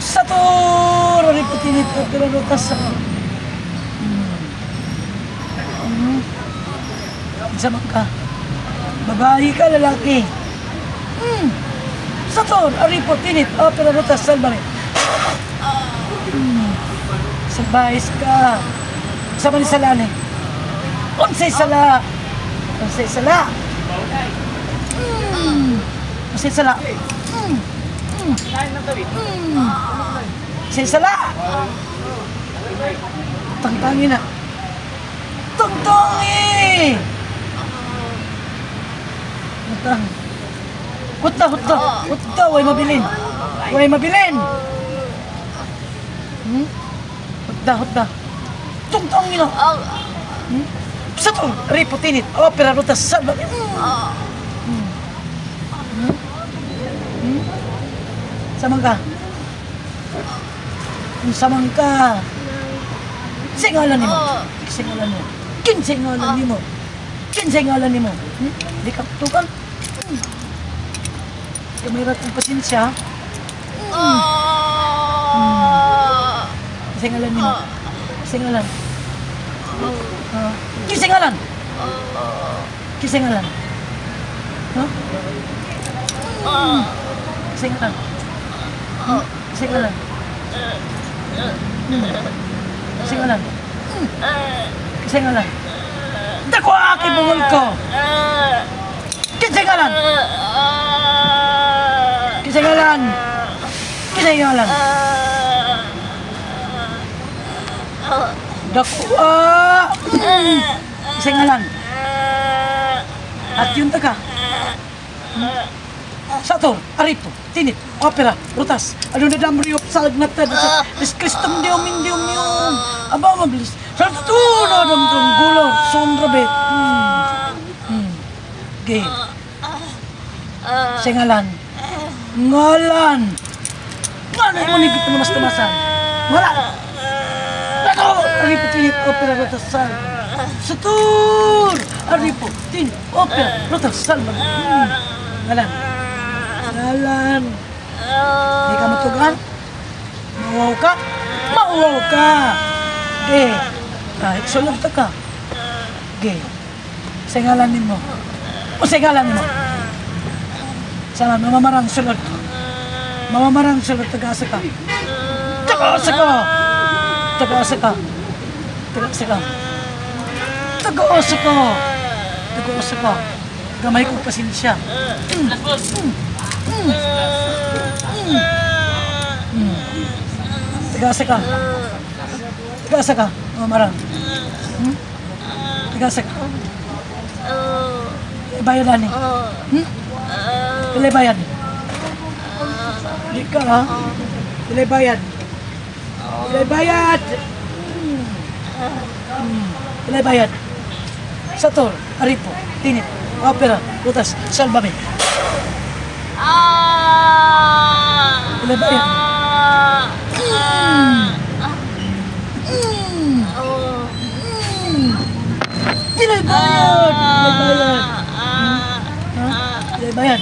Satur! Riputinit o pinarutas. Sama ka. Babae ka, lalaki. Satur! Riputinit o pinarutas. Salbari. Sabahis ka. Sama ni Salane. Unsay sala. Unsay sala. Unsay sala. Unsay sala. Tangtangi na. Tangtangi. Hutang. Hutta. Way mabilin. Way mabilin. Hutta. Tangtangi na. Satu, riputinit, opera rutas sabak. Samangka. Samangka. Singalan nimo. Singalan mo. Kinsingalan nimo. Kinsingalan nimo. Di ka tukan. Kamera kong pasensya. Singalan nimo. Singalan. Kisingalan. Kisingalan. No? Kisingalan. Kisingalan. Kisingalan. Kisingalan. Dako aki bungol ko. Kisingalan. Kisingalan. Kisingalan. Dako Kisingalan. At yun taka. Satu, aripo, tinit, opera, rutas. Ano na damriop sa agnata sa diskristam diom. Aba mabilis. Satu na damdam gulo, sondrabe. Gay. Singalan. Ngalan. Ngalan mo ni kita mas-tamasan. Ngalan. Dako, aripo, tinit, opera, rutas. Satur! Aripo, tinit, opera, rutas, salman. Ngalan. Ngalan. Di ka matugan? Mauwaw ka? Mauwaw ka! Ge. Kahit sulog ta ka. Ge. Sa ngalan mo. O sa ngalan mo. Sama, mamamarang sulod. Mamamarang sulod, tagaasa ka. Tagaasa ka! Tagaasa ka. Tagaasa ka. Tagaasa ka. Tagaasa ka. Gamay kong pasensya. Tagasa ka. Tagasa ka. Mamarang. Tagasa ka. Bayad ani. Pilay bayad. Di ka ha. Pilay bayad. Pilay bayad. Pilay bayad. Satur, aripo, tinit, opera, rutas, salbame. Pilay bayad. Pilay bayad. Pilay bayad.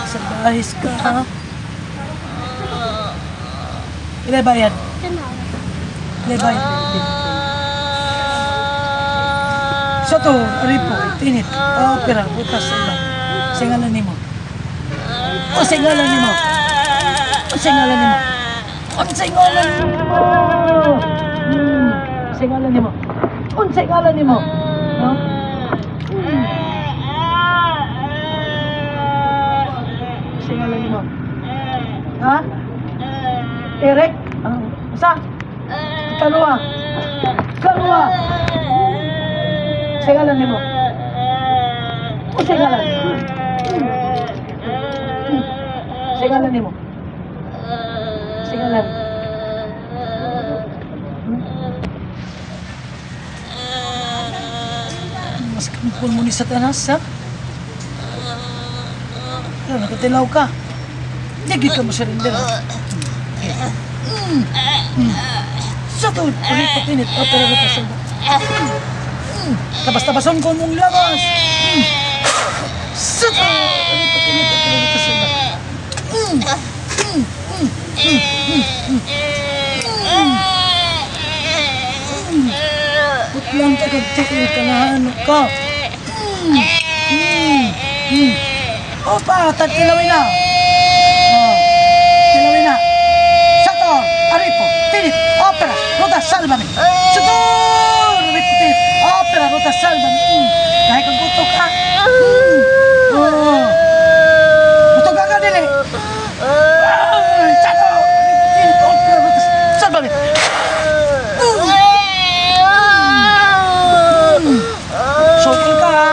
Sabahis ka ha. Pilay bayad. Pilay bayad. Satu, aripo, tinit, opera, rutas, salbame. Singalan nimo. O singalan nimo. O singalan nimo. O singalan nimo. Singalan nimo. O singalan nimo. No? Singalan nimo. Ha? Eric? Isa? Kalua? Kalua? Singalan nimo. O singalan. Singalan nimo. Singalan. Mas kampun mo ni Satanas, ha? Ano, nakatilaw ka. Hindi ka mo surrender, ha? Satud, ulit patinit, opera ka sa tabas-tabason ko mong labas. Satud, ulit patinit, opera ka sa Tigil ka na, ano ka? Opa, tilawin na. Tilawin na. Sator, Aripo, Tinit, Opera, Ruta, Salvame. Sator, Aripo, Tinit, Opera, Ruta, Salvame. Dahil kang gutok ka. Gutok ka dili. Sator, Aripo, Tinit, Opera, Ruta, Salvame. Sokol ka ha.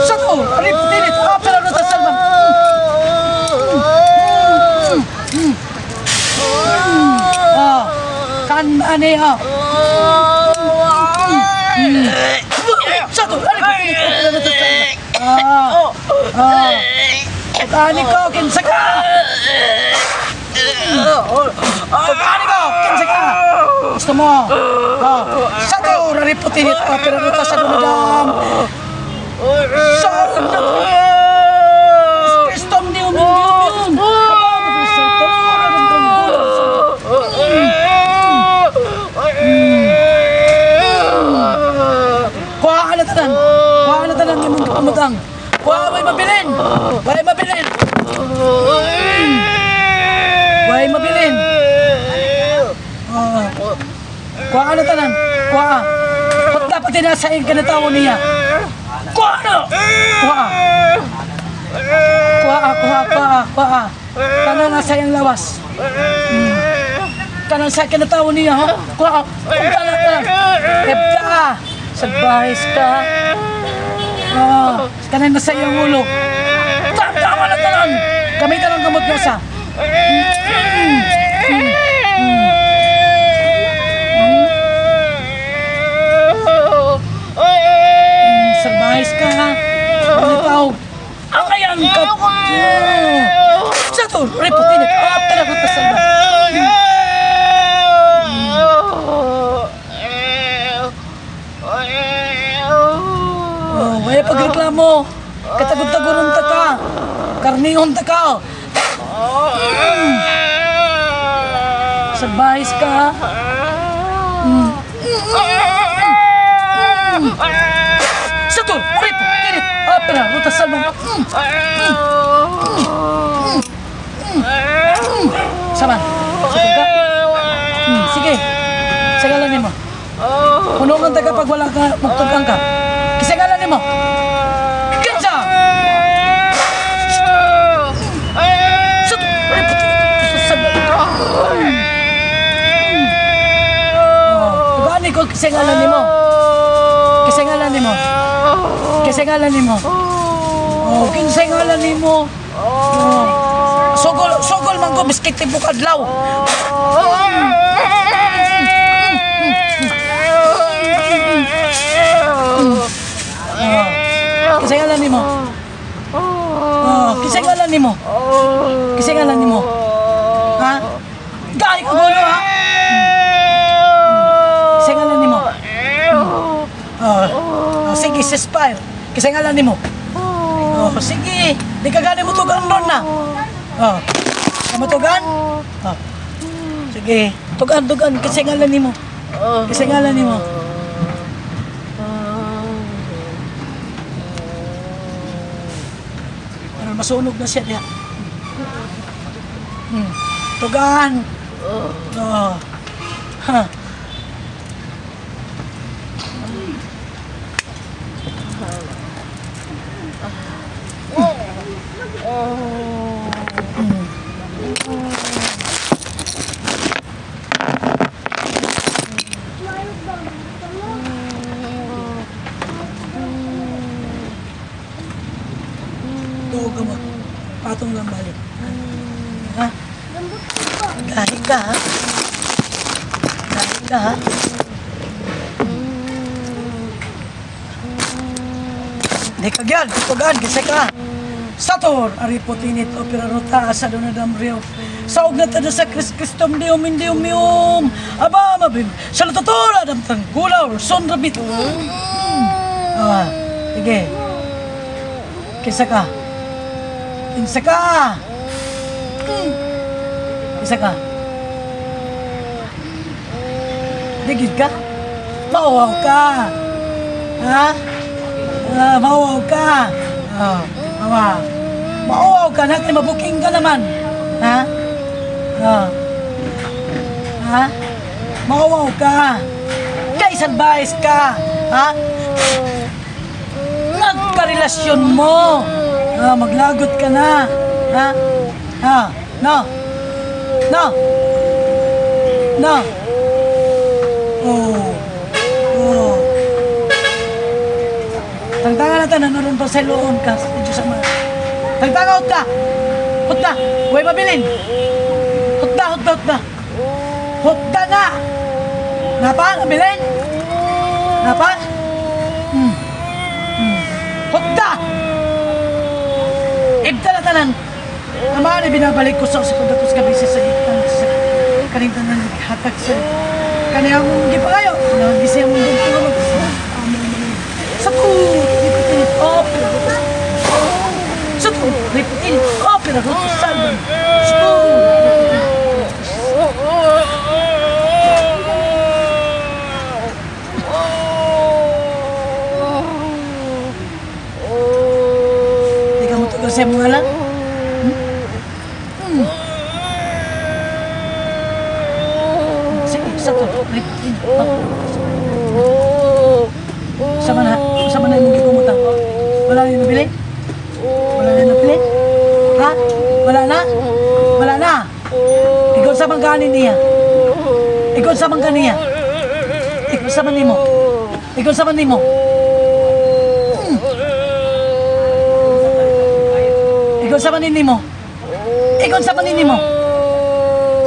Sator, Aripo, Tinit, Opera, Ruta, Salvame. Kan ane ha. Satu, Aripo, Tinit, Opera, Ruta, Salvame. Pagkani ko, kinsa ka. Pagkani ko, kinsa ka. Gusto mo? Satu, Aripo, Tinit, Opera, Ruta, Salvame. Kristom di umin. Kuha na tanan yung mundo kumutang. Kuha, way mabilin. Way mabilin. Way mabilin. Kuha na tanan. Kuha. Ba't dapat tinasain ka na tao niya? Kuha na! Kuha. Kuha. Kanan nasa yung lawas. Kanan sa kinatawon niya, ha? Kuha. Ebta. Sagbahis ka. Kanan nasa yung ulo. Tama na tanan. Gamitan ang gamot niya sa. Sagbahis ka, ha? Manitaw. Ang ayan ka. Satu, Aripo, Tinit, Opera, Ruta, Salvame. May pagreklamo. Katagod-taguron ta ka. Karnihon ta ka. Sagbahis ka, ha? Satu, Aripo, Tinit, Opera, Ruta, Salvame. Saman. Sige ka? Sige. Sagalanin mo. Punungan ta kapag wala ka, magtugang ka. Kisagalanin mo. Kinsa! Satu, Aripo, Tinit, Salvame. Tugani ko kisagalanin mo. Kisagalanin mo. Kisagalanin mo. Kisagalanin mo. Sugol man ko biskit tipo kadlaw. Kisagalanin mo. Kisagalanin mo. Kisagalanin mo. Ha? Gay ka gulo ha. Kisagalanin mo. Sige, suspire. Kisagalanin mo. Sige. Di ka gani mo tugan doon na. Kamatugan? Sige. Tugan. Kisagalanin mo. Kisagalanin mo. Masunog na siya niya. Tugan. Tuog ka mo. Patong lang balik. Ha? Dahil ka, ha? Dahil ka, ha? Di ka gyan, tugan, kasi ka. Sator, Aripo, Tinit, Opera, Ruta, Salvame, Rio. Saog na tada sa Kristom, Dium, Aba, mabim. Sa latotora, damtang gulaw, sonrabit. Sige. Kisa ka. Kisa ka. Kisa ka. Digid ka. Mauwaw ka. Ha? Mauwaw ka. Mama. Mauwaw ka. Natin mabuking ka naman. Ha? Ha? Mauwaw ka. Kaysan bayis ka. Ha? Nagkarelasyon mo. Maglagot ka na. Ha? No. No. No. Oh. Tangtangan natin, naroon pa sa loon ka. Diyos ama. Tangtangan, hot ka. Hot ka. Huwag mabilin. Hot ka. Hot ka na. Napa? Nabilin? Napa? Hot ka. Ibta na tanan. Naman, binabalik ko sa kudatos gabi sa kaning tanan hatag sa kaniyang gipa kayo. Nagisi ang mundo ko. Satu, riputin opera. Satu, riputin opera. Salban. Satu. Di kamu tugas saya mengalah. Sige, satu, riputin opera. Sama na yung mong gipumutang. Wala na yung nabili? Wala na yung nabili? Ha? Wala na? Wala na? Ikaw sa mangganin niya. Ikaw sa mangganin niya. Ikaw sa manimo. Ikaw sa manimo. Ikaw sa maninimo. Ikaw sa maninimo.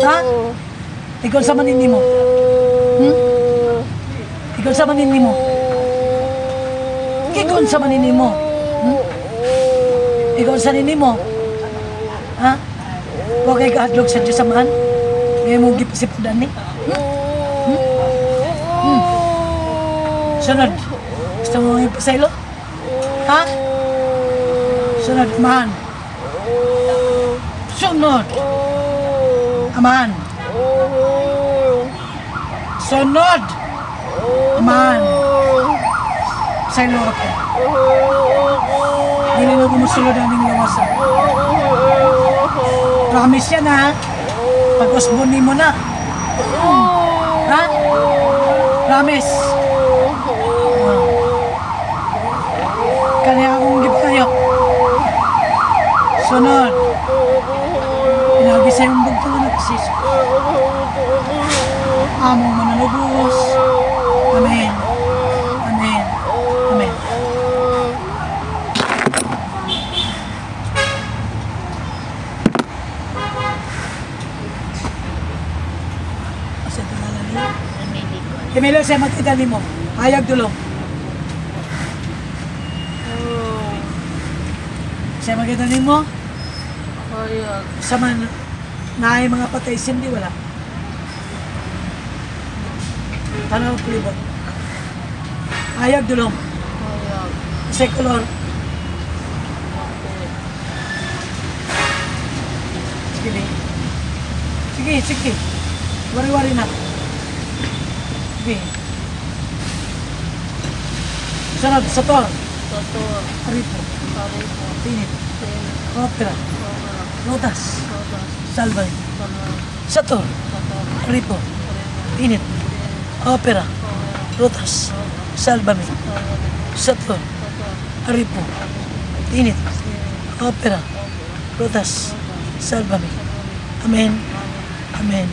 Ha? Ikaw sa maninimo. Ikaw sa maninimo. Ikaw sa maninimo. Ikaw sa maninimo. Ha? Huwag kayo kahadlog sa Diyos samahan. Ngayon mong gipasipadan ni. Sunod. Gusto mo yung pasaylo? Ha? Sunod, amahan. Sunod. Amahan. Sunod. Amahan. Pasaylo ako. Hindi mo kumusulod ang aming lawasan. Promise yan ha. Pag-usbon mo na. Ha? Promise. Kaya akong gift kayo. Sunod. Pinagi sa yung bugtong na nagsis. Among manalubos. Amen. Amen. Amen. Asa tinala niya? Emilio, siya matitali mo. Hayag dulong. Siya magitali mo? Hayag. Sama na mga patay sindi, wala. Tanaw kulibot. Hayag dulong. Hayag. Sekulor. Sige. Sige, sige. Wari-wari na. Sige. Sunod, sator. Sator. Aripo. Karipo. Tinit. Tinit. Opera. Opera. Rotas. Rotas. Salvay. Salvay. Sator. Sator. Aripo. Tinit. Opera. Rotas. Salvame. Sator. Aripo. Tinit. Opera. Rotas. Salvame. Amen. Amen.